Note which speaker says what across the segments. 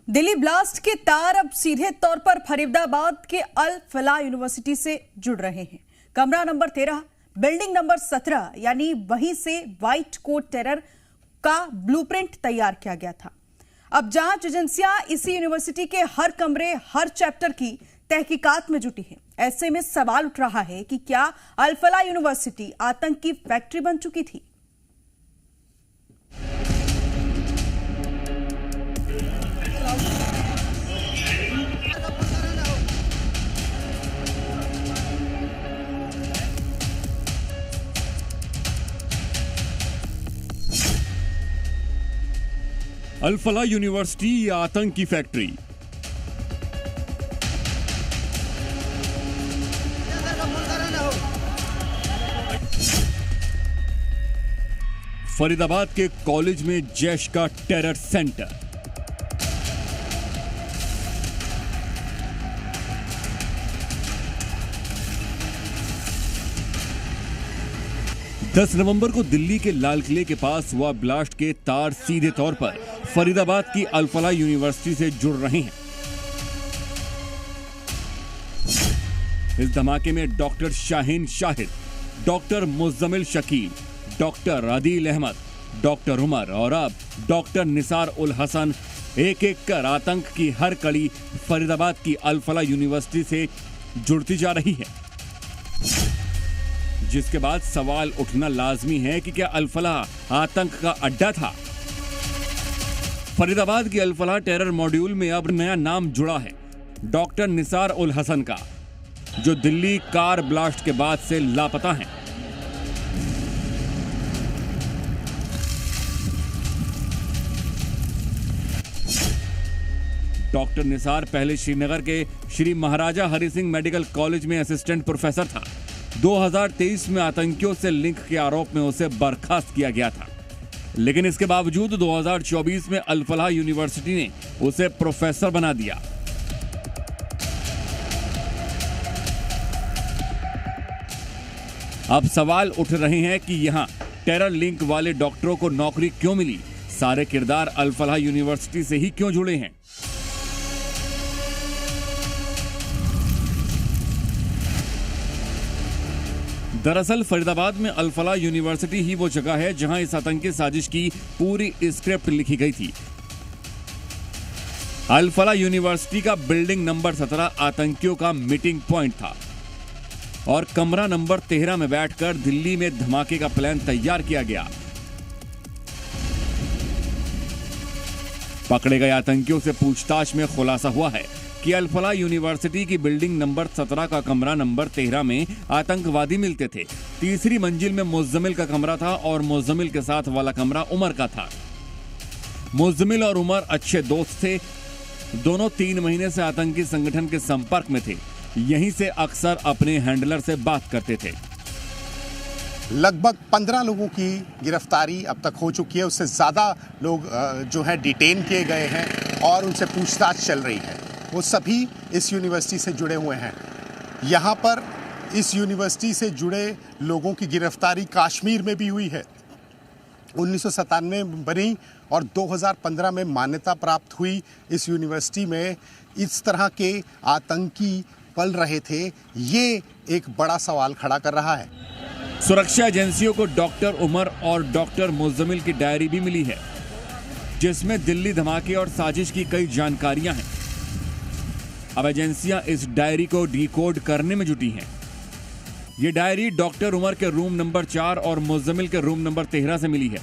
Speaker 1: Delhi blast के तार अब सीधे तौर पर फरीदाबाद के अल फलाह यूनिवर्सिटी से जुड़ रहे हैं। कमरा नंबर 13, बिल्डिंग नंबर 17, यानी वहीं से व्हाइट कोट टेरर का ब्लूप्रिंट तैयार किया गया था। अब जांच एजेंसियां इसी यूनिवर्सिटी के हर कमरे, हर चैप्टर की तहकीकात में जुटी हैं। ऐसे में सवाल उठ रहा है कि क्या अल फलाह यूनिवर्सिटी आतंक की फैक्ट्री बन चुकी थी?
Speaker 2: अल फलाह यूनिवर्सिटी या आतंक की फैक्ट्री। फरीदाबाद के कॉलेज में जैश का टेरर सेंटर। दस नवंबर को दिल्ली के लाल किले के पास हुआ ब्लास्ट के तार सीधे तौर पर फरीदाबाद की अल फलाह यूनिवर्सिटी से जुड़ रहे हैं। इस धमाके में doctor Shaheen Shahid, doctor Muzammil Shakeel, doctor Adil Ahmad, doctor Umar और अब डॉक्टर निसार उल हसन एक एक कर आतंक की हर कड़ी फरीदाबाद की अल फलाह यूनिवर्सिटी से जुड़ती जा रही है। जिसके बाद सवाल उठना लाजमी है कि क्या अल फलाह आतंक का अड्डा था? फरीदाबाद की अल फलाह टेरर मॉड्यूल में अब नया नाम जुड़ा है, डॉक्टर निसार उल हसन का, जो दिल्ली कार ब्लास्ट के बाद से लापता हैं। डॉक्टर निसार पहले श्रीनगर के श्री महाराजा हरि सिंह मेडिकल कॉलेज में असिस्टेंट प्रोफेसर था। 2023 में आतंकियों से लिंक के आरोप में उसे बर्खास्त किया गया था, लेकिन इसके बावजूद 2024 में अल फलाह यूनिवर्सिटी ने उसे प्रोफेसर बना दिया। अब सवाल उठ रहे हैं कि यहां टेरर लिंक वाले डॉक्टरों को नौकरी क्यों मिली? सारे किरदार अल फलाह यूनिवर्सिटी से ही क्यों जुड़े हैं? दरअसल फरीदाबाद में अल फलाह यूनिवर्सिटी ही वो जगह है जहां इस आतंकी साजिश की पूरी स्क्रिप्ट लिखी गई थी। अल फलाह यूनिवर्सिटी का बिल्डिंग नंबर 17 आतंकियों का मीटिंग पॉइंट था और कमरा नंबर 13 में बैठकर दिल्ली में धमाके का प्लान तैयार किया गया। पकड़े गए आतंकियों से पूछताछ में खुलासा हुआ है कि अल फलाह यूनिवर्सिटी की बिल्डिंग नंबर 17 का कमरा नंबर 13 में आतंकवादी मिलते थे। तीसरी मंजिल में मुज़्ज़मिल का कमरा था और मुज़्ज़मिल के साथ वाला कमरा उमर का था। मुज़्ज़मिल और उमर अच्छे दोस्त थे। दोनों 3 महीने से आतंकी संगठन के संपर्क में थे। यहीं से अक्सर अपने हैंडलर से बात करते थे।
Speaker 3: लगभग 15 लोगों की गिरफ्तारी अब तक हो चुकी है। उससे ज्यादा लोग जो है डिटेन किए गए हैं और उनसे पूछताछ चल रही है। वो सभी इस यूनिवर्सिटी से जुड़े हुए हैं। यहाँ पर इस यूनिवर्सिटी से जुड़े लोगों की गिरफ्तारी कश्मीर में भी हुई है। 1997 में बनी और 2015 में मान्यता प्राप्त हुई इस यूनिवर्सिटी में इस तरह के आतंकी पल रहे थे। ये एक बड़ा सवाल खड़ा कर रहा है।
Speaker 2: सुरक्षा एजेंसियों को डॉक्टर उमर और डॉक्टर मुज़्ज़मिल की डायरी भी मिली है, जिसमें दिल्ली धमाके और साजिश की कई जानकारियां हैं। अब एजेंसियां इस डायरी को डिकोड करने में जुटी हैं। यह डायरी डॉक्टर उमर के रूम नंबर 4 और मुज़्ज़मिल के रूम नंबर 13 से मिली है।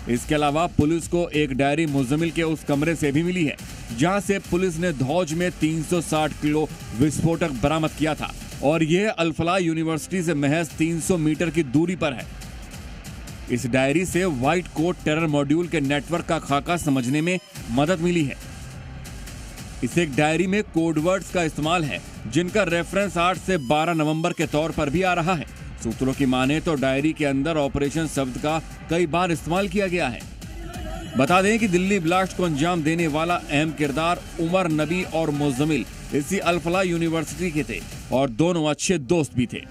Speaker 2: इसके अलावा पुलिस को एक डायरी मुज़्ज़मिल के उस कमरे से भी मिली है जहां से पुलिस ने धौज में 360 किलो विस्फोटक बरामद किया था और यह अल फलाह यूनिवर्सिटी से महज 300 मीटर की दूरी पर है। इस डायरी से व्हाइट कोट टेरर मॉड्यूल के नेटवर्क का खाका समझने में मदद मिली है। इस एक डायरी में कोडवर्ड्स का इस्तेमाल है जिनका रेफरेंस 8 से 12 नवंबर के तौर पर भी आ रहा है। सूत्रों की माने तो डायरी के अंदर ऑपरेशन शब्द का कई बार इस्तेमाल किया गया है। बता दें कि दिल्ली ब्लास्ट को अंजाम देने वाला अहम किरदार उमर नबी और मुज़्ज़मिल इसी अल फलाह यूनिवर्सिटी के थे और दोनों अच्छे दोस्त भी थे।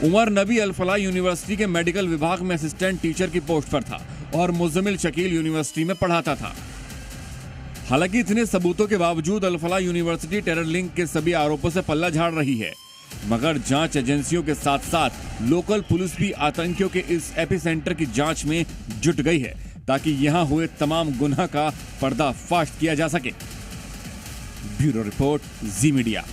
Speaker 2: उमर नबी अल फलाह यूनिवर्सिटी के मेडिकल विभाग में असिस्टेंट टीचर की पोस्ट पर था और मुज़्ज़मिल शकील यूनिवर्सिटी में पढ़ाता था। हालांकि इतने सबूतों के बावजूद अल-फलाह यूनिवर्सिटी टेरर लिंक के सभी आरोपों से पल्ला झाड़ रही है, मगर जांच एजेंसियों के साथ साथ लोकल पुलिस भी आतंकियों के इस एपिसेंटर की जांच में जुट गई है ताकि यहां हुए तमाम गुनाह का पर्दाफाश किया जा सके। ब्यूरो रिपोर्ट, जी मीडिया।